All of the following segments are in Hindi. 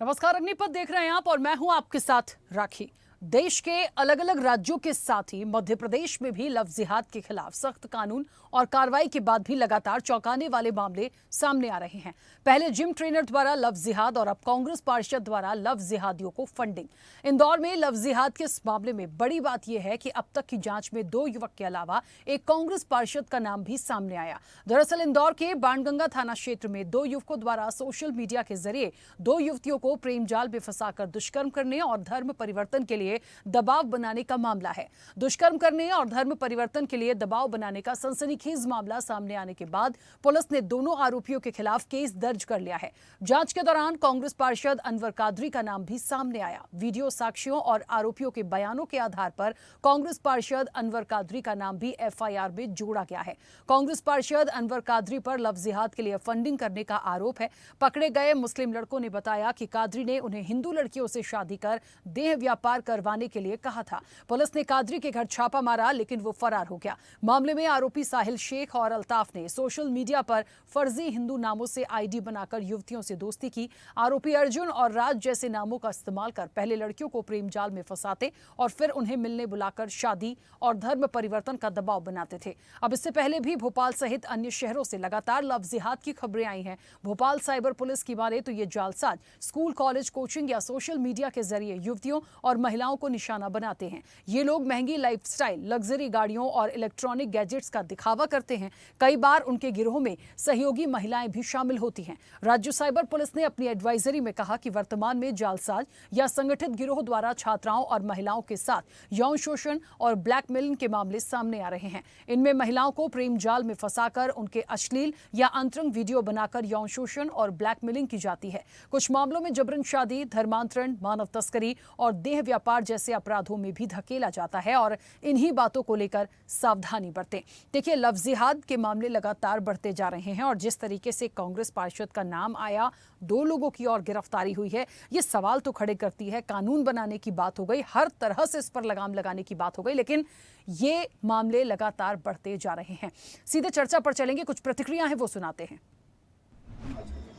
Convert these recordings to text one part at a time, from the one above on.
नमस्कार, अग्निपथ देख रहे हैं आप और मैं हूं आपके साथ राखी। देश के अलग अलग राज्यों के साथ ही मध्य प्रदेश में भी लव जिहाद के खिलाफ सख्त कानून और कार्रवाई के बाद भी लगातार चौंकाने वाले मामले सामने आ रहे हैं। पहले जिम ट्रेनर द्वारा लव जिहाद और अब कांग्रेस पार्षद द्वारा लव जिहादियों को फंडिंग। इंदौर में लव जिहाद के इस मामले में बड़ी बात यह है कि अब तक की जांच में 2 युवक के अलावा एक कांग्रेस पार्षद का नाम भी सामने आया। दरअसल इंदौर के बाणगंगा थाना क्षेत्र में 2 युवकों द्वारा सोशल मीडिया के जरिए 2 युवतियों को प्रेम जाल में फंसाकर दुष्कर्म करने और धर्म परिवर्तन के लिए दबाव बनाने का मामला है। दुष्कर्म करने और धर्म परिवर्तन के लिए दबाव बनाने का सनसनीखेज मामला सामने आने के बाद पुलिस ने दोनों आरोपियों के खिलाफ केस दर्ज कर लिया है। जांच के दौरान कांग्रेस पार्षद अनवर कादरी का नाम भी सामने आया। वीडियो साक्ष्यों और आरोपियों के बयानों के आधार पर कांग्रेस पार्षद अनवर कादरी का नाम भी एफआईआर में जोड़ा गया है। कांग्रेस पार्षद अनवर कादरी पर लव जिहाद के लिए फंडिंग करने का आरोप है। पकड़े गए मुस्लिम लड़कों ने बताया कि कादरी ने उन्हें हिंदू लड़कियों से शादी कर देह व्यापार करवाने के लिए कहा था। पुलिस ने कादरी के घर छापा मारा, लेकिन वो फरार हो गया। मामले में आरोपी साहिल शेख और अल्ताफ ने सोशल मीडिया पर फर्जी हिंदू नामों से आईडी बनाकर युवतियों से दोस्ती की। आरोपी अर्जुन और राज जैसे नामों का इस्तेमाल कर पहले लड़कियों को प्रेम जाल में फंसाते और फिर उन्हें मिलने बुलाकर शादी और धर्म परिवर्तन का दबाव बनाते थे। अब इससे पहले भी भोपाल सहित अन्य शहरों से लगातार लव जिहाद की खबरें आई हैं। भोपाल साइबर पुलिस की माने तो ये जालसाज स्कूल, कॉलेज, कोचिंग या सोशल मीडिया के जरिए युवतियों और महिलाओं को निशाना बनाते हैं। ये लोग महंगी लाइफस्टाइल, लग्जरी गाड़ियों और इलेक्ट्रॉनिक गैजेट्स का दिखावा करते हैं। कई बार उनके गिरोह में सहयोगी महिलाएं भी शामिल होती हैं। राज्य साइबर पुलिस ने अपनी एडवाइजरी में कहा कि वर्तमान में जालसाज या संगठित गिरोह द्वारा छात्राओं और महिलाओं के साथ यौन शोषण और ब्लैकमेलिंग के मामले सामने आ रहे हैं। इनमें महिलाओं को प्रेम जाल में फंसाकर उनके अश्लील या अंतरंग वीडियो बनाकर यौन शोषण और ब्लैकमेलिंग की जाती है। कुछ मामलों में जबरन शादी, धर्मांतरण, मानव तस्करी और देह व्यापार जैसे अपराधों में भी धकेला जाता है और इन्हीं बातों को लेकर सावधानी बरतें। देखिए, लव जिहाद के मामले लगातार बढ़ते जा रहे हैं और जिस तरीके से कांग्रेस पार्षद का नाम आया, 2 लोगों की और गिरफ्तारी हुई है, ये सवाल तो खड़े करती है। कानून बनाने की बात हो गई, हर तरह से इस पर लगाम लगाने की बात हो गई, लेकिन ये मामले लगातार बढ़ते जा रहे हैं। सीधे चर्चा पर चलेंगे, कुछ प्रतिक्रिया है वो सुनाते हैं।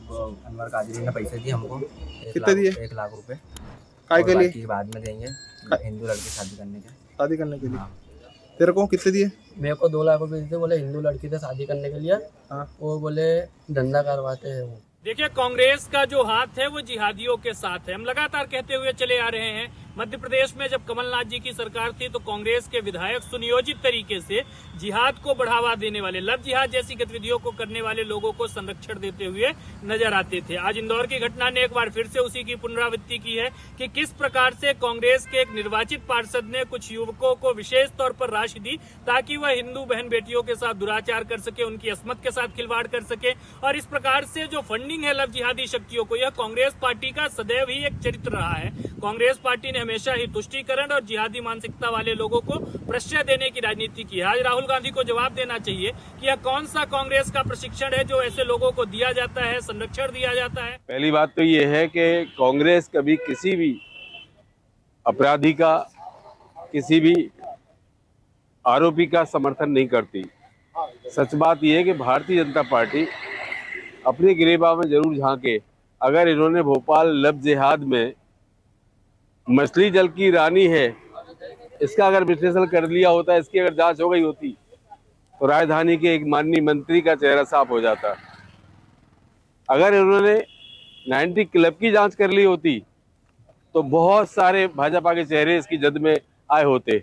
अनवर कादरी ने पैसे दिए हमको, कितने दिए? 1 लाख रुपए। काय के लिए? बाकी बाद में देंगे, हिंदू लड़की शादी करने के। शादी करने के लिए? हाँ। तेरे को कितने दिए? मेरे को 2 लाख रुपए देते, बोले हिंदू लड़की से शादी करने के लिए। हाँ। वो बोले धंधा करवाते हैं वो। देखिए, कांग्रेस का जो हाथ है वो जिहादियों के साथ है। हम लगातार कहते हुए चले आ रहे हैं, मध्य प्रदेश में जब कमलनाथ जी की सरकार थी तो कांग्रेस के विधायक सुनियोजित तरीके से जिहाद को बढ़ावा देने वाले, लव जिहाद जैसी गतिविधियों को करने वाले लोगों को संरक्षण देते हुए नजर आते थे। आज इंदौर की घटना ने एक बार फिर से उसी की पुनरावृत्ति की है कि किस प्रकार से कांग्रेस के एक निर्वाचित पार्षद ने कुछ युवकों को विशेष तौर पर राशि दी ताकि वह हिंदू बहन बेटियों के साथ दुराचार कर सके, उनकी अस्मत के साथ खिलवाड़ कर सके। और इस प्रकार से जो फंडिंग है लव जिहादी शक्तियों को, यह कांग्रेस पार्टी का सदैव ही एक चरित्र रहा है। कांग्रेस पार्टी ने हमेशा ही तुष्टीकरण और जिहादी मानसिकता वाले लोगों को प्रश्रय देने की राजनीति की है। आज राहुल गांधी को जवाब देना चाहिए कि यह कौन सा कांग्रेस का प्रशिक्षण है जो ऐसे लोगों को दिया जाता है, संरक्षण दिया जाता है। पहली बात तो ये है कि कांग्रेस कभी किसी भी अपराधी का, किसी भी आरोपी का समर्थन नहीं करती। सच बात यह है कि भारतीय जनता पार्टी अपनी गिरेबान में जरूर झांके। अगर इन्होंने भोपाल लव जिहाद में मछली जल की रानी है, इसका अगर विश्लेषण कर लिया होता, इसकी अगर जांच हो गई होती तो राजधानी के एक माननीय मंत्री का चेहरा साफ हो जाता। अगर इन्होंने 90 क्लब की जांच कर ली होती तो बहुत सारे भाजपा के चेहरे इसकी जद में आए होते।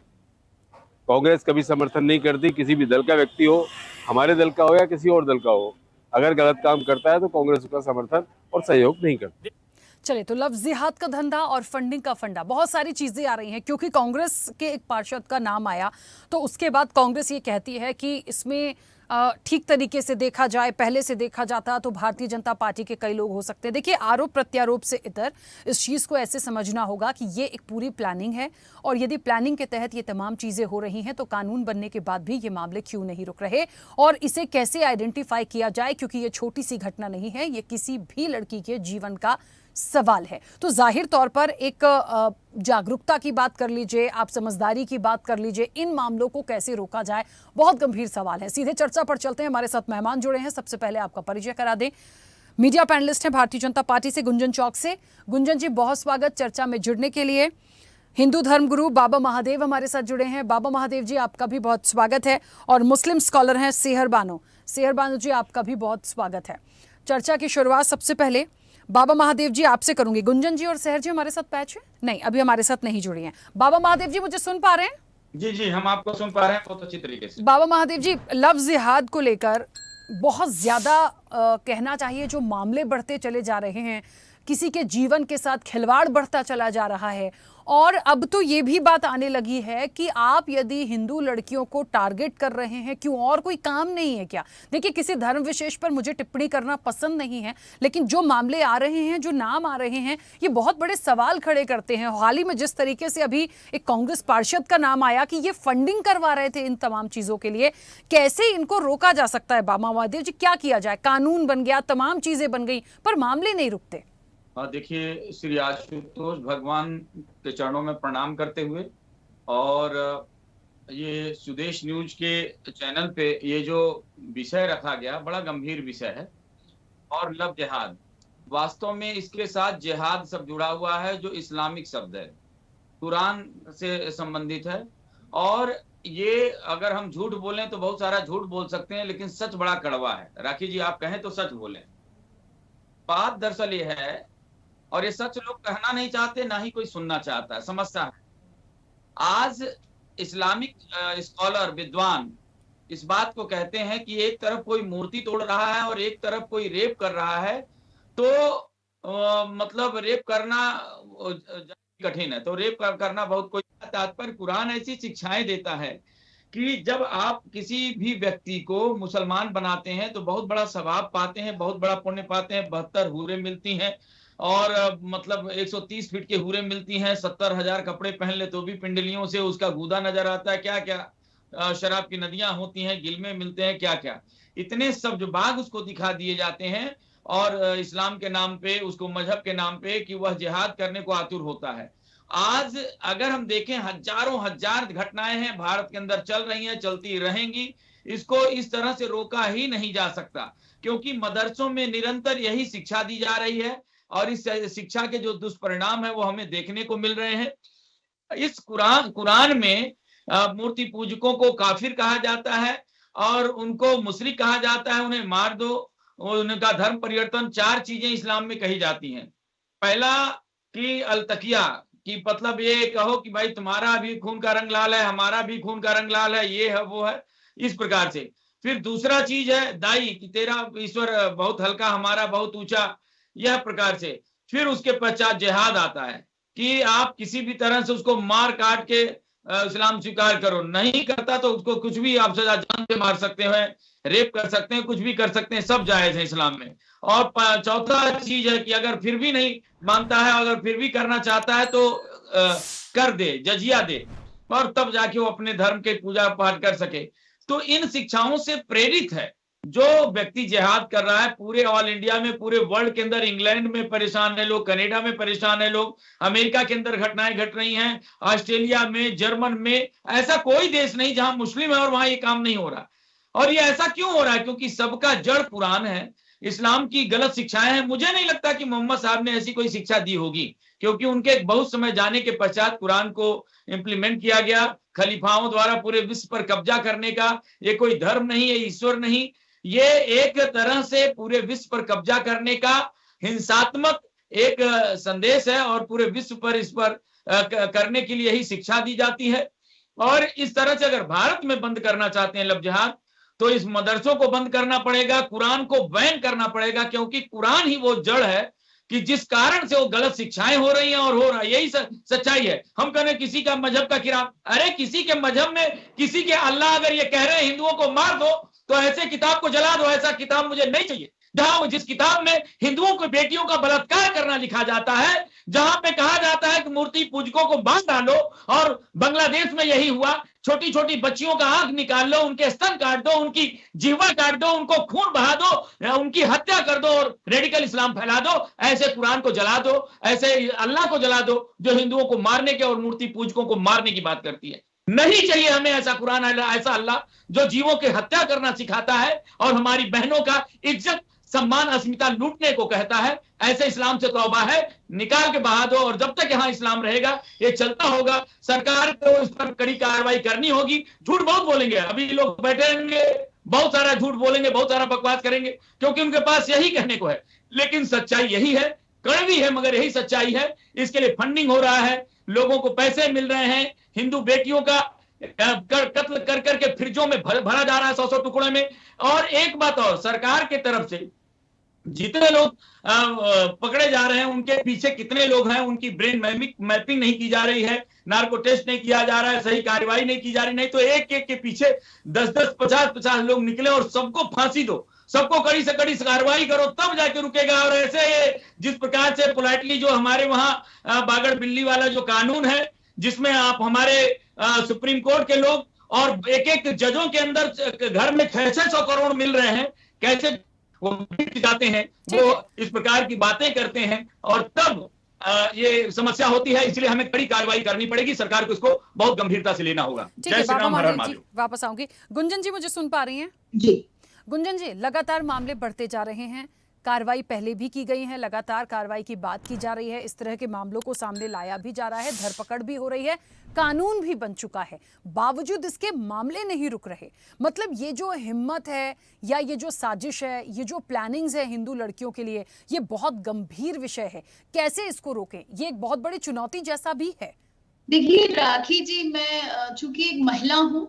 कांग्रेस कभी समर्थन नहीं करती किसी भी दल का व्यक्ति हो, हमारे दल का हो या किसी और दल का हो। अगर गलत काम करता है तो कांग्रेस उसका समर्थन और सहयोग नहीं करती। चलिए, तो लव जिहाद का धंधा और फंडिंग का फंडा, बहुत सारी चीजें आ रही हैं क्योंकि कांग्रेस के एक पार्षद का नाम आया तो उसके बाद कांग्रेस ये कहती है कि इसमें ठीक तरीके से देखा जाए, पहले से देखा जाता तो भारतीय जनता पार्टी के कई लोग हो सकते हैं। देखिए, आरोप प्रत्यारोप से इतर इस चीज़ को ऐसे समझना होगा कि ये एक पूरी प्लानिंग है और यदि प्लानिंग के तहत ये तमाम चीज़ें हो रही हैं तो कानून बनने के बाद भी ये मामले क्यों नहीं रुक रहे और इसे कैसे आइडेंटिफाई किया जाए, क्योंकि ये छोटी सी घटना नहीं है, ये किसी भी लड़की के जीवन का सवाल है। तो जाहिर तौर पर एक जागरूकता की बात कर लीजिए, आप समझदारी की बात कर लीजिए, इन मामलों को कैसे रोका जाए, बहुत गंभीर सवाल है। सीधे चर्चा पर चलते हैं, हमारे साथ मेहमान जुड़े हैं। सबसे पहले आपका परिचय करा दें। मीडिया पैनलिस्ट हैं भारतीय जनता पार्टी से गुंजन चौक से। गुंजन जी, बहुत स्वागत चर्चा में जुड़ने के लिए। हिंदू धर्मगुरु बाबा महादेव हमारे साथ जुड़े हैं। बाबा महादेव जी, आपका भी बहुत स्वागत है। और मुस्लिम स्कॉलर हैं सेहर बानो जी, आपका भी बहुत स्वागत है। चर्चा की शुरुआत सबसे पहले बाबा महादेव जी आपसे करूंगी। गुंजन जी और सेहर जी हमारे साथ पैच है? नहीं, अभी हमारे साथ नहीं जुड़ी हैं। बाबा महादेव जी, मुझे सुन पा रहे हैं? जी जी, हम आपको सुन पा रहे हैं बहुत अच्छी तरीके से। बाबा महादेव जी, लफ्ज जिहाद को लेकर बहुत ज्यादा कहना चाहिए जो मामले बढ़ते चले जा रहे हैं, किसी के जीवन के साथ खिलवाड़ बढ़ता चला जा रहा है। और अब तो ये भी बात आने लगी है कि आप यदि हिंदू लड़कियों को टारगेट कर रहे हैं, क्यों, और कोई काम नहीं है क्या? देखिए, किसी धर्म विशेष पर मुझे टिप्पणी करना पसंद नहीं है, लेकिन जो मामले आ रहे हैं, जो नाम आ रहे हैं, ये बहुत बड़े सवाल खड़े करते हैं। हाल ही में जिस तरीके से अभी एक कांग्रेस पार्षद का नाम आया कि ये फंडिंग करवा रहे थे इन तमाम चीजों के लिए, कैसे इनको रोका जा सकता है? बाबा महादेव जी, क्या किया जाए? कानून बन गया, तमाम चीजें बन गई, पर मामले नहीं रुकते। देखिए, श्री आशुतोष भगवान के चरणों में प्रणाम करते हुए, और ये सुदेश न्यूज के चैनल पे ये जो विषय रखा गया बड़ा गंभीर विषय है। और लव जिहाद, वास्तव में इसके साथ जिहाद शब्द जुड़ा हुआ है जो इस्लामिक शब्द है, कुरान से संबंधित है। और ये अगर हम झूठ बोलें तो बहुत सारा झूठ बोल सकते हैं, लेकिन सच बड़ा कड़वा है। राखी जी, आप कहें तो सच बोलें। बात दरअसल ये है, और ये सच लोग कहना नहीं चाहते, ना ही कोई सुनना चाहता है, समझता है। आज इस्लामिक स्कॉलर, विद्वान इस बात को कहते हैं कि एक तरफ कोई मूर्ति तोड़ रहा है और एक तरफ कोई रेप कर रहा है, तो मतलब रेप करना कठिन है, तो रेप करना बहुत कोई। तात्पर्य, कुरान ऐसी शिक्षाएं देता है कि जब आप किसी भी व्यक्ति को मुसलमान बनाते हैं तो बहुत बड़ा सवाब पाते हैं, बहुत बड़ा पुण्य पाते हैं। 72 हूरें मिलती हैं, और मतलब 130 फीट के हूरें मिलती हैं। 70,000 कपड़े पहन ले तो भी पिंडलियों से उसका गूदा नजर आता है। क्या क्या शराब की नदियां होती हैं, गिलमे मिलते हैं, क्या क्या इतने सब जो बाग उसको दिखा दिए जाते हैं, और इस्लाम के नाम पे, उसको मजहब के नाम पे, कि वह जिहाद करने को आतुर होता है। आज अगर हम देखें, हजारों हजार घटनाएं हैं भारत के अंदर, चल रही हैं, चलती रहेंगी। इसको इस तरह से रोका ही नहीं जा सकता, क्योंकि मदरसों में निरंतर यही शिक्षा दी जा रही है, और इस शिक्षा के जो दुष्परिणाम है वो हमें देखने को मिल रहे हैं। इस कुरान में मूर्ति पूजकों को काफिर कहा जाता है, और उनको मुशरिक कहा जाता है, उन्हें मार दो, उनका धर्म परिवर्तन। 4 चीजें इस्लाम में कही जाती हैं। पहला कि अलतकिया, कि मतलब ये कहो कि भाई तुम्हारा भी खून का रंग लाल है, हमारा भी खून का रंग लाल है, ये है वो है, इस प्रकार से। फिर दूसरा चीज है दाई, कि तेरा ईश्वर बहुत हल्का, हमारा बहुत ऊंचा, यह प्रकार से। फिर उसके पश्चात जिहाद आता है, कि आप किसी भी तरह से उसको मार काट के इस्लाम स्वीकार करो। नहीं करता तो उसको कुछ भी आप सजा, जान से मार सकते हैं, रेप कर सकते हैं, कुछ भी कर सकते हैं, सब जायज है इस्लाम में। और चौथा चीज है कि अगर फिर भी नहीं मानता है, अगर फिर भी करना चाहता है तो कर दे, जजिया दे, और तब जाके वो अपने धर्म के पूजा पाठ कर सके। तो इन शिक्षाओं से प्रेरित है जो व्यक्ति जिहाद कर रहा है। पूरे ऑल इंडिया में, पूरे वर्ल्ड के अंदर, इंग्लैंड में परेशान है लोग, कनाडा में परेशान है लोग, अमेरिका के अंदर घटनाएं घट रही हैं, ऑस्ट्रेलिया में, जर्मन में, ऐसा कोई देश नहीं जहां मुस्लिम है और वहां ये काम नहीं हो रहा। और ये ऐसा क्यों हो रहा है? क्योंकि सबका जड़ कुरान है, इस्लाम की गलत शिक्षाएं हैं। मुझे नहीं लगता कि मोहम्मद साहब ने ऐसी कोई शिक्षा दी होगी, क्योंकि उनके बहुत समय जाने के पश्चात कुरान को इंप्लीमेंट किया गया खलीफाओं द्वारा पूरे विश्व पर कब्जा करने का। ये कोई धर्म नहीं है, ईश्वर नहीं, ये एक तरह से पूरे विश्व पर कब्जा करने का हिंसात्मक एक संदेश है, और पूरे विश्व पर इस पर करने के लिए ही शिक्षा दी जाती है। और इस तरह से अगर भारत में बंद करना चाहते हैं लव जिहाद, तो इस मदरसों को बंद करना पड़ेगा, कुरान को बैन करना पड़ेगा, क्योंकि कुरान ही वो जड़ है कि जिस कारण से वो गलत शिक्षाएं हो रही हैं और हो रहा है। यही सच्चाई है। हम कह रहे हैं किसी का मजहब का खिलाफ, अरे किसी के मजहब में, किसी के अल्लाह अगर ये कह रहे हैं हिंदुओं को मार दो, तो ऐसे किताब को जला दो। ऐसा किताब मुझे नहीं चाहिए जहां, जिस किताब में हिंदुओं को बेटियों का बलात्कार करना लिखा जाता है, जहां पे कहा जाता है कि मूर्ति पूजकों को बांध डालो। और बांग्लादेश में यही हुआ, छोटी छोटी बच्चियों का आंख निकाल लो, उनके स्तन काट दो, उनकी जीवा काट दो, उनको खून बहा दो, उनकी हत्या कर दो और रेडिकल इस्लाम फैला दो। ऐसे कुरान को जला दो, ऐसे अल्लाह को जला दो जो हिंदुओं को मारने के और मूर्ति पूजकों को मारने की बात करती है। नहीं चाहिए हमें ऐसा कुरान, ऐसा अल्लाह जो जीवों की हत्या करना सिखाता है और हमारी बहनों का इज्जत सम्मान अस्मिता लूटने को कहता है। ऐसे इस्लाम से तौबा है, निकाल के बहा दो। और जब तक यहाँ इस्लाम रहेगा ये चलता होगा। सरकार को इस पर कड़ी कार्रवाई करनी होगी। झूठ बहुत बोलेंगे, अभी लोग बैठे रहेंगे, बहुत सारा झूठ बोलेंगे, बहुत सारा बकवास करेंगे, क्योंकि उनके पास यही कहने को है। लेकिन सच्चाई यही है, कड़वी है मगर यही सच्चाई है। इसके लिए फंडिंग हो रहा है, लोगों को पैसे मिल रहे हैं, हिंदू बेटियों का कत्ल कर करके फ्रिजों में भरा जा रहा है 100-100 टुकड़े में। और एक बात और, सरकार की तरफ से जितने लोग पकड़े जा रहे हैं उनके पीछे कितने लोग हैं, उनकी ब्रेन मैपिंग नहीं की जा रही है, नार्को टेस्ट नहीं किया जा रहा है, सही कार्रवाई नहीं की जा रही। नहीं तो एक एक के पीछे 10-10, 50-50 लोग निकले और सबको फांसी दो, सबको कड़ी से कड़ी कार्रवाई करो, तब जाके रुकेगा। और ऐसे जिस प्रकार से पोलाइटली जो हमारे वहां बागड़ बिल्ली वाला जो कानून है, जिसमें आप हमारे सुप्रीम कोर्ट के लोग और एक एक जजों के अंदर घर में 600 करोड़ मिल रहे हैं, कैसे वो जाते हैं, वो इस प्रकार की बातें करते हैं और तब ये समस्या होती है। इसलिए हमें कड़ी कार्रवाई करनी पड़ेगी, सरकार को इसको बहुत गंभीरता से लेना होगा। जय श्री राम, हर हर महादेव। वापस आऊंगी। गुंजन जी मुझे सुन पा रही हैं? जी गुंजन जी, लगातार मामले बढ़ते जा रहे हैं, कार्रवाई पहले भी की गई है, लगातार कार्रवाई की बात की जा रही है, इस तरह के मामलों को सामने लाया भी जा रहा है, धरपकड़ भी हो रही है, कानून भी बन चुका है, बावजूद इसके मामले नहीं रुक रहे। मतलब ये जो हिम्मत है या ये जो साजिश है, ये जो प्लानिंग्स है हिंदू लड़कियों के लिए, ये बहुत गंभीर विषय है। कैसे इसको रोकें? ये एक बहुत बड़ी चुनौती जैसा भी है। देखिए राखी जी, मैं चूंकि एक महिला हूँ,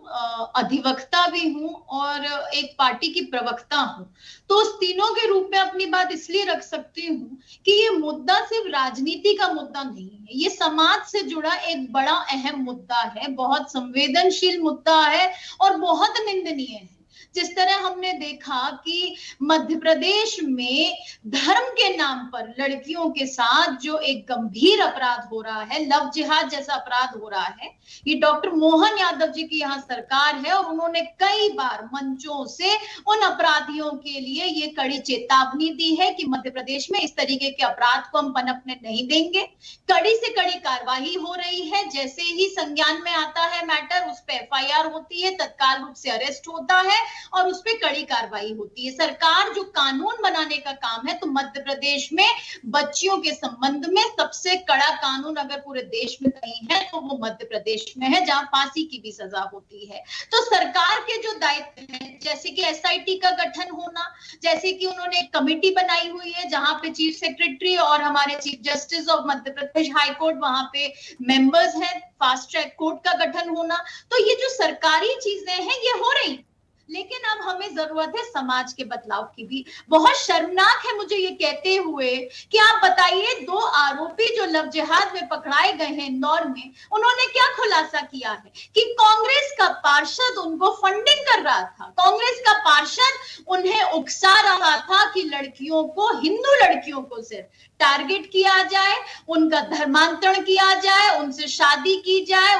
अधिवक्ता भी हूँ और एक पार्टी की प्रवक्ता हूँ, तो उस तीनों के रूप में अपनी बात इसलिए रख सकती हूँ कि ये मुद्दा सिर्फ राजनीति का मुद्दा नहीं है, ये समाज से जुड़ा एक बड़ा अहम मुद्दा है, बहुत संवेदनशील मुद्दा है और बहुत निंदनीय है। जिस तरह हमने देखा कि मध्य प्रदेश में धर्म के नाम पर लड़कियों के साथ जो एक गंभीर अपराध हो रहा है, लव जिहाद जैसा अपराध हो रहा है, ये डॉक्टर मोहन यादव जी की यहाँ सरकार है और उन्होंने कई बार मंचों से उन अपराधियों के लिए ये कड़ी चेतावनी दी है कि मध्य प्रदेश में इस तरीके के अपराध को हम पनपने नहीं देंगे। कड़ी से कड़ी कार्रवाई हो रही है, जैसे ही संज्ञान में आता है मैटर, उस पर FIR होती है, तत्काल रूप से अरेस्ट होता है और उस पर कड़ी कार्रवाई होती है। सरकार जो कानून बनाने का काम है, तो मध्य प्रदेश में बच्चियों के संबंध में सबसे कड़ा कानून अगर पूरे देश में कहीं है तो वो मध्य प्रदेश में है, जहां फांसी की भी सजा होती है। तो सरकार के जो दायित्व हैं, जैसे कि SIT का गठन होना, जैसे कि उन्होंने एक कमेटी बनाई हुई है जहां पे चीफ सेक्रेटरी और हमारे chief justice of Madhya Pradesh high court वहां पे मेंबर्स हैं, फास्ट ट्रैक कोर्ट का गठन होना, तो ये जो सरकारी चीजें हैं ये हो रही। लेकिन अब हमें जरूरत है समाज के बदलाव की भी। बहुत शर्मनाक है मुझे ये कहते हुए कि आप बताइए, 2 आरोपी जो लव जिहाद में पकड़ाए गए हैं इंदौर में, उन्होंने क्या खुलासा किया है कि कांग्रेस का पार्षद उनको फंडिंग कर रहा था, कांग्रेस का पार्षद उन्हें उकसा रहा था कि लड़कियों को, हिंदू लड़कियों को सिर्फ टारगेट किया जाए, उनका धर्मांतरण किया जाए, उनसे शादी की जाए,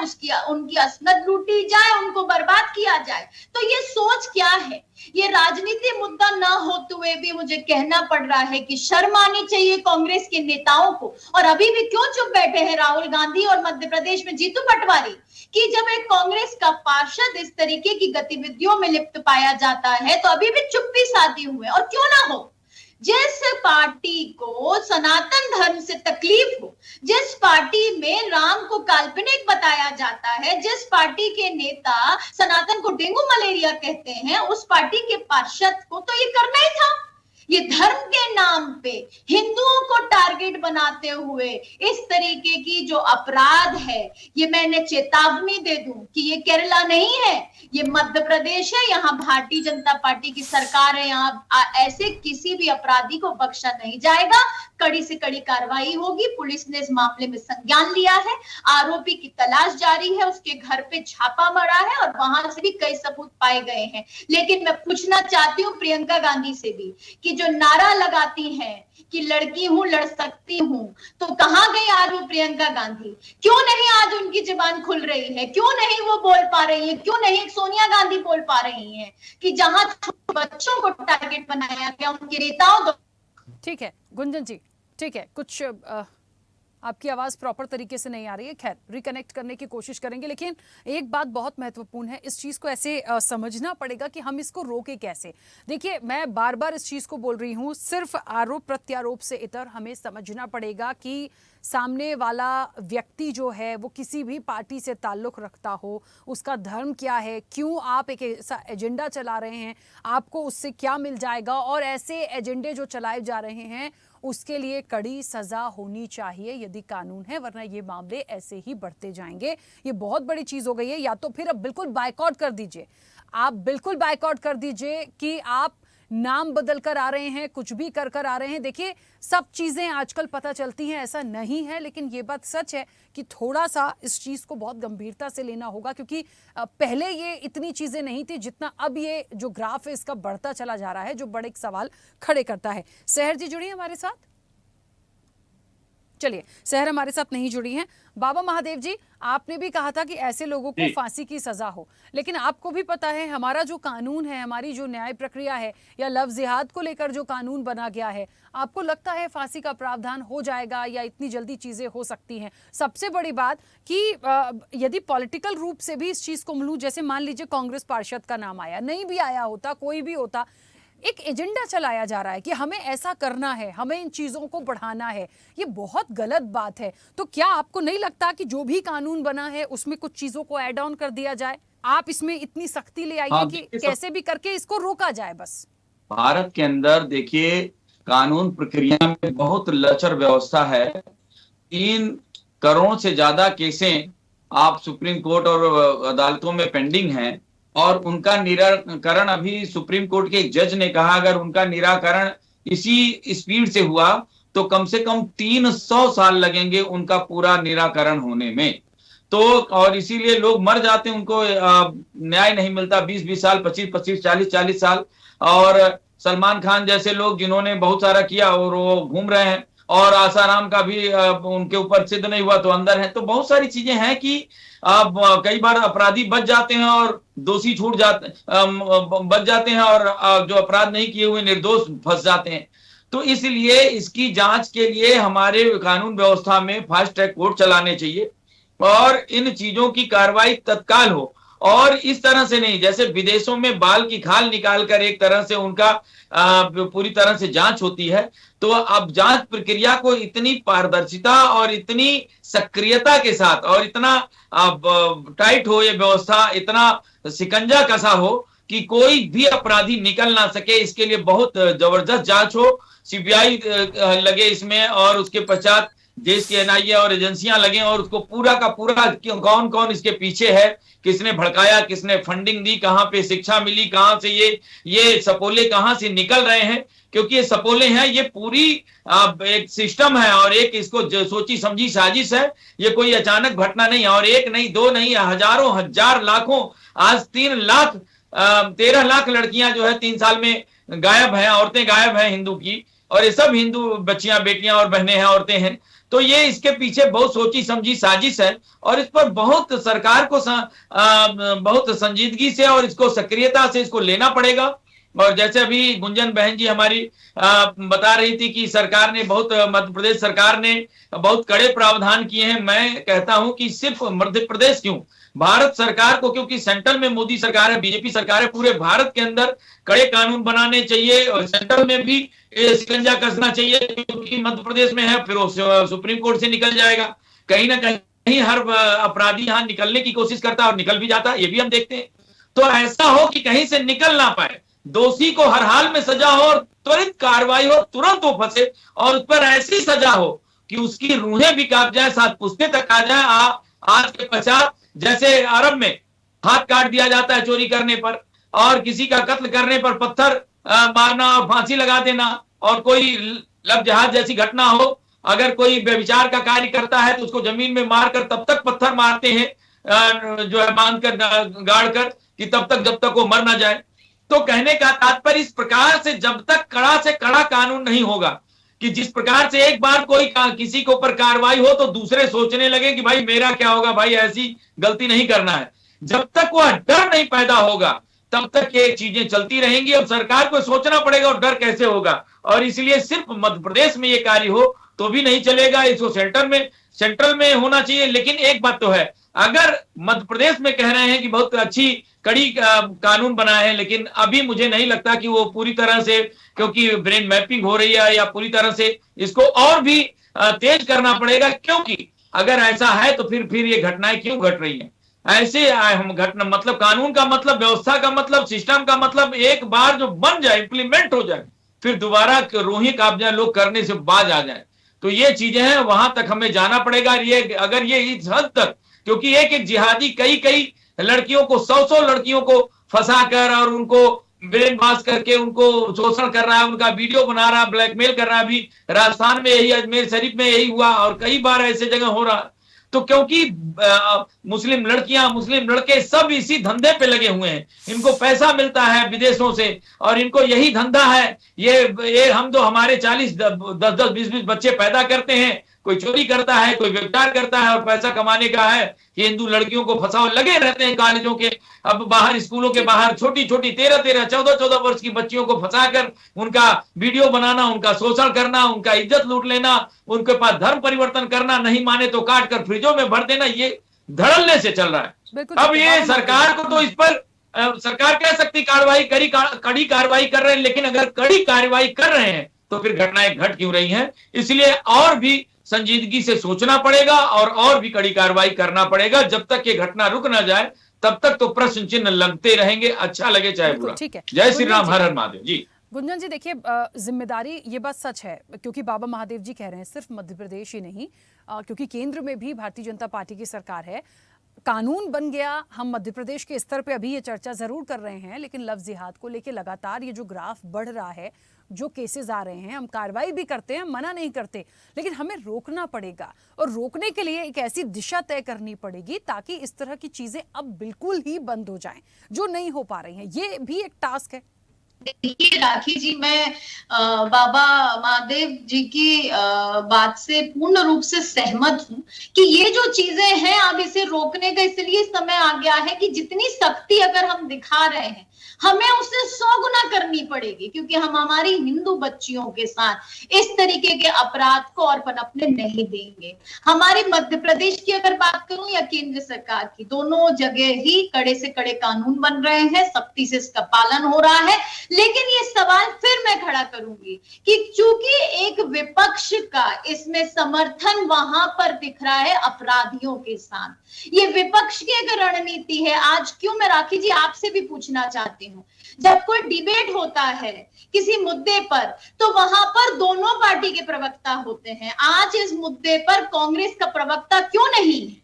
उनकी अस्मत लूटी जाए, उनको बर्बाद किया जाए। तो ये सोच क्या है? ये राजनीति मुद्दा ना होते हुए भी मुझे कहना पड़ रहा है कि शर्म आनी चाहिए कांग्रेस के नेताओं को। और अभी भी क्यों चुप बैठे हैं राहुल गांधी और मध्य प्रदेश में जीतू पटवारी, कि जब एक कांग्रेस का पार्षद इस तरीके की गतिविधियों में लिप्त पाया जाता है तो अभी भी चुप्पी साधी हुए। और क्यों ना हो, जिस पार्टी को सनातन धर्म से तकलीफ हो, जिस पार्टी में राम को काल्पनिक बताया जाता है, जिस पार्टी के नेता सनातन को डेंगू मलेरिया कहते हैं, उस पार्टी के पार्षद को तो ये करना ही था। ये धर्म के नाम पे हिंदुओं को टारगेट बनाते हुए इस तरीके की जो अपराध है, ये मैंने चेतावनी दे दूं कि ये केरला नहीं है, ये मध्य प्रदेश है, यहाँ भारतीय जनता पार्टी की सरकार है, यहाँ ऐसे किसी भी अपराधी को बख्शा नहीं जाएगा। कड़ी से कड़ी कार्रवाई होगी। पुलिस ने इस मामले में संज्ञान लिया है, आरोपी की तलाश जारी है, उसके घर पे छापा मरा है और वहां से भी कई सबूत पाए गए हैं। लेकिन मैं पूछना चाहती हूँ प्रियंका गांधी से भी कि जो नारा लगाती हैं कि लड़की हूं, लड़ सकती हूं, तो कहां गई आज वो प्रियंका गांधी? क्यों नहीं आज उनकी जुबान खुल रही है? क्यों नहीं वो बोल पा रही है? क्यों नहीं सोनिया गांधी बोल पा रही हैं कि जहां बच्चों को टारगेट बनाया गया उनके नेताओं। ठीक है गुंजन जी, ठीक है, कुछ आपकी आवाज प्रॉपर तरीके से नहीं आ रही है। खैर, रिकनेक्ट करने की कोशिश करेंगे, लेकिन एक बात बहुत महत्वपूर्ण है, इस चीज को ऐसे समझना पड़ेगा कि हम इसको रोके कैसे। देखिए, मैं बार बार इस चीज को बोल रही हूं, सिर्फ आरोप प्रत्यारोप से इतर हमें समझना पड़ेगा कि सामने वाला व्यक्ति जो है वो किसी भी पार्टी से ताल्लुक रखता हो, उसका धर्म क्या है, क्यों आप एक ऐसा एजेंडा चला रहे हैं, आपको उससे क्या मिल जाएगा, और ऐसे एजेंडे जो चलाए जा रहे हैं उसके लिए कड़ी सजा होनी चाहिए यदि कानून है, वरना ये मामले ऐसे ही बढ़ते जाएंगे। ये बहुत बड़ी चीज हो गई है। या तो फिर अब बिल्कुल बायकॉट कर दीजिए, आप बिल्कुल बायकॉट कर दीजिए कि आप नाम बदल कर आ रहे हैं, कुछ भी कर आ रहे हैं। देखिए, सब चीजें आजकल पता चलती हैं, ऐसा नहीं है, लेकिन ये बात सच है कि थोड़ा सा इस चीज को बहुत गंभीरता से लेना होगा, क्योंकि पहले ये इतनी चीजें नहीं थी जितना अब ये जो ग्राफ है इसका बढ़ता चला जा रहा है, जो बड़े एक सवाल खड़े करता है। सहर जी जुड़ी हमारे साथ? चलिए, सहर हमारे साथ नहीं जुड़ी हैं। बाबा महादेव जी, आपने भी कहा था कि ऐसे लोगों को फांसी की सजा हो, लेकिन आपको भी पता है हमारा जो कानून है, हमारी जो न्याय प्रक्रिया है, या लव जिहाद को लेकर जो कानून बना गया है, आपको लगता है फांसी का प्रावधान हो जाएगा या इतनी जल्दी चीजें हो सकती हैं? सबसे बड़ी बात कि यदि पॉलिटिकल रूप से भी इस चीज को मिलूं, जैसे मान लीजिए कांग्रेस पार्षद का नाम आया, नहीं भी आया होता, कोई भी होता, एक एजेंडा चलाया जा रहा है कि हमें ऐसा करना है, हमें इन चीजों को बढ़ाना है, ये बहुत गलत बात है। तो क्या आपको नहीं लगता कि जो भी कानून बना है उसमें कुछ चीजों को ऐड ऑन कर दिया जाए? आप इसमें इतनी सख्ती ले आइए कि कैसे भी करके इसको रोका जाए। बस भारत के अंदर देखिए, कानून प्रक्रिया में बहुत लचर व्यवस्था है। 3 करोड़ से ज्यादा केसें आप सुप्रीम कोर्ट और अदालतों में पेंडिंग हैं, और उनका निराकरण अभी सुप्रीम कोर्ट के एक जज ने कहा अगर उनका निराकरण इसी स्पीड से हुआ तो कम से कम 300 साल लगेंगे उनका पूरा निराकरण होने में। तो और इसीलिए लोग मर जाते हैं, उनको न्याय नहीं मिलता। 20-20 साल, 25-25, 40-40 साल। और सलमान खान जैसे लोग जिन्होंने बहुत सारा किया और वो घूम रहे हैं, और आसाराम का भी उनके ऊपर सिद्ध नहीं हुआ तो अंदर है। तो बहुत सारी चीजें हैं कि कई बार अपराधी बच जाते हैं और दोषी छूट जाते, बच जाते हैं, और जो अपराध नहीं किए हुए निर्दोष फंस जाते हैं। तो इसलिए इसकी जांच के लिए हमारे कानून व्यवस्था में फास्ट ट्रैक कोर्ट चलाने चाहिए, और इन चीजों की कार्रवाई तत्काल हो, और इस तरह से नहीं जैसे विदेशों में बाल की खाल निकालकर एक तरह से उनका पूरी तरह से जांच होती है। तो अब जांच प्रक्रिया को इतनी पारदर्शिता और इतनी सक्रियता के साथ, और इतना टाइट हो ये व्यवस्था, इतना शिकंजा कसा हो कि कोई भी अपराधी निकल ना सके, इसके लिए बहुत जबरदस्त जांच हो, सीबीआई लगे इसमें, और उसके पश्चात देश के एनआईए और एजेंसियां लगे, और उसको पूरा का पूरा कौन कौन इसके पीछे है, किसने भड़काया, किसने फंडिंग दी, कहां पे शिक्षा मिली, कहां से ये सपोले कहां से निकल रहे हैं, क्योंकि ये सपोले हैं, ये पूरी एक सिस्टम है, और एक इसको सोची समझी साजिश है। ये कोई अचानक घटना नहीं, और एक नहीं, 2 नहीं, हजारों, हजार, लाखों, आज 13 लाख लड़कियां जो है 3 साल में गायब हैं, औरतें गायब हैं हिंदू की, और ये सब हिंदू बच्चियां, बेटियां और बहनें हैं, औरतें हैं। तो ये इसके पीछे बहुत सोची समझी साजिश है, और इस पर बहुत सरकार को बहुत संजीदगी से और इसको सक्रियता से इसको लेना पड़ेगा। और जैसे अभी गुंजन बहन जी हमारी बता रही थी कि सरकार ने मध्य प्रदेश सरकार ने बहुत कड़े प्रावधान किए हैं। मैं कहता हूं कि सिर्फ मध्य प्रदेश क्यों, भारत सरकार को, क्योंकि सेंट्रल में मोदी सरकार है, बीजेपी सरकार है, पूरे भारत के अंदर कड़े कानून बनाने चाहिए, और सेंट्रल में भी शिकंजा कसना चाहिए, क्योंकि मध्य प्रदेश में है, फिर सुप्रीम कोर्ट से निकल जाएगा। कहीं ना कहीं हर अपराधी यहाँ निकलने की कोशिश करता है और निकल भी जाता है, ये भी हम देखते हैं। तो ऐसा हो कि कहीं से निकल ना पाए, दोषी को हर हाल में सजा हो, और त्वरित कार्रवाई हो, तुरंत वो फंसे, और उस पर ऐसी सजा हो कि उसकी रूहें भी कांप जाए, 7 पुश्तें तक आ जाए। आज के पश्चात जैसे अरब में हाथ काट दिया जाता है चोरी करने पर, और किसी का कत्ल करने पर पत्थर मारना और फांसी लगा देना, और कोई लव जिहाद जैसी घटना हो, अगर कोई व्यभिचार का कार्य करता है तो उसको जमीन में मारकर तब तक पत्थर मारते हैं, जो है बांध कर, गाड़ कर, कि तब तक जब तक वो मर ना जाए। तो कहने का तात्पर्य इस प्रकार से जब तक कड़ा से कड़ा कानून नहीं होगा, कि जिस प्रकार से एक बार कोई किसी के ऊपर कार्रवाई हो तो दूसरे सोचने लगे कि भाई मेरा क्या होगा, भाई ऐसी गलती नहीं करना है, जब तक वह डर नहीं पैदा होगा तब तक ये चीजें चलती रहेंगी। अब सरकार को सोचना पड़ेगा और डर कैसे होगा, और इसलिए सिर्फ मध्य प्रदेश में ये कार्य हो तो भी नहीं चलेगा, इसको सेंट्रल में होना चाहिए। लेकिन एक बात तो है, अगर मध्य प्रदेश में कह रहे हैं कि बहुत अच्छी कड़ी कानून बना है, लेकिन अभी मुझे नहीं लगता कि वो पूरी तरह से, क्योंकि ब्रेन मैपिंग हो रही है, या पूरी तरह से इसको और भी तेज करना पड़ेगा। क्योंकि अगर ऐसा है तो फिर ये घटनाएं क्यों घट रही हैं? ऐसे हम घटना, मतलब कानून का मतलब, व्यवस्था का मतलब, सिस्टम का मतलब एक बार जो बन जाए, इंप्लीमेंट हो जाए, फिर दोबारा रोही काब्जा लोग करने से बाज आ जाए। तो ये चीजें हैं, वहां तक हमें जाना पड़ेगा। ये अगर ये इस हद तक, क्योंकि एक जिहादी कई लड़कियों को, 100 लड़कियों को फंसा कर और उनको ब्रेन वॉश करके उनको शोषण कर रहा है, उनका वीडियो बना रहा है, ब्लैकमेल कर रहा है। अभी राजस्थान में यही, अजमेर शरीफ में यही हुआ, और कई बार ऐसे जगह हो रहा। तो क्योंकि मुस्लिम लड़कियां, मुस्लिम लड़के सब इसी धंधे पे लगे हुए हैं, इनको पैसा मिलता है विदेशों से, और इनको यही धंधा है। ये हम तो हमारे 40, 10, 20 बच्चे पैदा करते हैं, कोई चोरी करता है, कोई व्यभिचार करता है, और पैसा कमाने का है। ये हिंदू लड़कियों को फंसाओ, लगे रहते हैं कॉलेजों के, अब बाहर, स्कूलों के बाहर छोटी 13, 14 वर्ष की बच्चियों को फंसाकर उनका वीडियो बनाना, उनका शोषण करना, उनका इज्जत लूट लेना, उनके पास धर्म परिवर्तन करना, नहीं माने तो काट कर फ्रिजों में भर देना, ये धड़ल्ले से चल रहा है। अब ये सरकार को तो इस पर सरकार कह सकती कार्रवाई कड़ी कार्रवाई कर रहे हैं, लेकिन अगर कड़ी कार्रवाई कर रहे हैं तो फिर घटनाएं घट क्यों रही हैं? इसलिए और भी संजीदगी से सोचना पड़ेगा और भी कड़ी कार्रवाई करना पड़ेगा। जब तक ये घटना रुक ना जाए तब तक तो प्रश्न चिन्ह लगते रहेंगे, अच्छा लगे चाहे बुरा। ठीक है, जय श्री राम, हर हर महादेव जी। गुंजन जी, देखिए, जिम्मेदारी, ये बात सच है, क्योंकि बाबा महादेव जी कह रहे हैं सिर्फ मध्य प्रदेश ही नहीं, क्योंकि केंद्र में भी भारतीय जनता पार्टी की सरकार है, कानून बन गया। हम मध्य प्रदेश के स्तर पे अभी ये चर्चा जरूर कर रहे हैं, लेकिन लव जिहाद को लेके लगातार ये जो ग्राफ बढ़ रहा है, जो केसेस आ रहे हैं, हम कार्रवाई भी करते हैं, मना नहीं करते, लेकिन हमें रोकना पड़ेगा, और रोकने के लिए एक ऐसी दिशा तय करनी पड़ेगी ताकि इस तरह की चीजें अब बिल्कुल ही बंद हो जाएं, जो नहीं हो पा रही हैं। ये भी एक टास्क है। देखिए राखी जी, मैं बाबा महादेव जी की बात से पूर्ण रूप से सहमत हूं कि ये जो चीजें हैं, अब इसे रोकने का इसलिए समय आ गया है कि जितनी सख्ती अगर हम दिखा रहे हैं, हमें उससे 100 गुना करनी पड़ेगी, क्योंकि हम हमारी हिंदू बच्चियों के साथ इस तरीके के अपराध को और पनपने नहीं देंगे। हमारे मध्य प्रदेश की अगर बात करूं या केंद्र सरकार की, दोनों जगह ही कड़े से कड़े कानून बन रहे हैं, सख्ती से इसका पालन हो रहा है। लेकिन ये सवाल फिर मैं खड़ा करूंगी कि चूंकि एक विपक्ष का इसमें समर्थन वहां पर दिख रहा है अपराधियों के साथ, ये विपक्ष की एक रणनीति है। आज क्यों, मैं राखी जी आपसे भी पूछना चाहती हूं, जब कोई डिबेट होता है किसी मुद्दे पर, तो वहां पर दोनों पार्टी के प्रवक्ता होते हैं। आज इस मुद्दे पर कांग्रेस का प्रवक्ता क्यों नहीं है?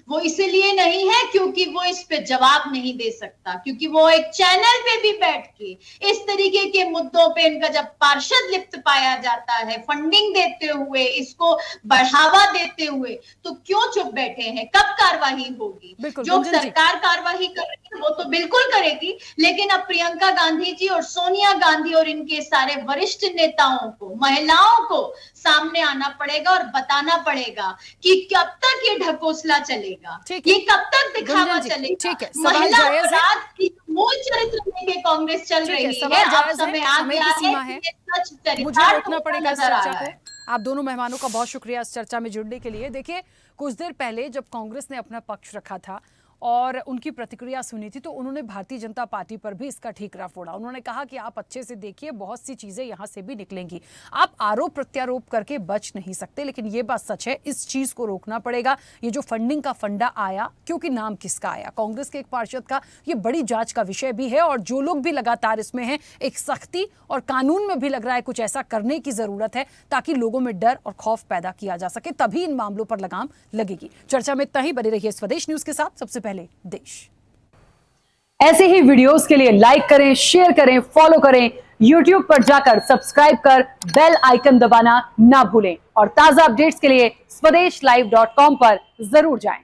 वो इसलिए नहीं है क्योंकि वो इस पे जवाब नहीं दे सकता, क्योंकि वो एक चैनल पे भी बैठ के इस तरीके के मुद्दों पे इनका जब पार्षद लिप्त पाया जाता है, फंडिंग देते हुए, इसको बढ़ावा देते हुए, तो क्यों चुप बैठे हैं? कब कार्रवाई होगी? जो सरकार कार्रवाई कर रही है वो तो बिल्कुल करेगी, लेकिन अब प्रियंका गांधी जी और सोनिया गांधी और इनके सारे वरिष्ठ नेताओं को, महिलाओं को सामने आना पड़ेगा और बताना पड़ेगा कि कब तक ये ढकोसला चलेगा, ये कब तक दिखावा चलेगा। महिला अपराध की मूल चरित्र लेके कांग्रेस चल रही है। अब समय आ गया है कि सच चरितार्थ मुझे रोकना पड़ेगा इस चर्चा को। आप दोनों मेहमानों का बहुत शुक्रिया इस चर्चा में जुड़ने के लिए। देखिए, कुछ देर पहले जब कांग्रेस ने अपना पक्ष रखा था और उनकी प्रतिक्रिया सुनी थी, तो उन्होंने भारतीय जनता पार्टी पर भी इसका ठीकरा फोड़ा। उन्होंने कहा कि आप अच्छे से देखिए, बहुत सी चीजें यहां से भी निकलेंगी, आप आरोप प्रत्यारोप करके बच नहीं सकते। लेकिन ये बात सच है, इस चीज को रोकना पड़ेगा। ये जो फंडिंग का फंडा आया, क्योंकि नाम किसका आया, कांग्रेस के एक पार्षद का, ये बड़ी जांच का विषय भी है। और जो लोग भी लगातार इसमें हैं, एक सख्ती और कानून में भी लग रहा है कुछ ऐसा करने की जरूरत है ताकि लोगों में डर और खौफ पैदा किया जा सके, तभी इन मामलों पर लगाम लगेगी। चर्चा में इतना ही। बने रहिए स्वदेश न्यूज के साथ, सबसे पहले देश। ऐसे ही वीडियोस के लिए लाइक करें, शेयर करें, फॉलो करें, YouTube पर जाकर सब्सक्राइब कर बेल आइकन दबाना ना भूलें। और ताजा अपडेट्स के लिए स्वदेशलाइव.com पर जरूर जाएं।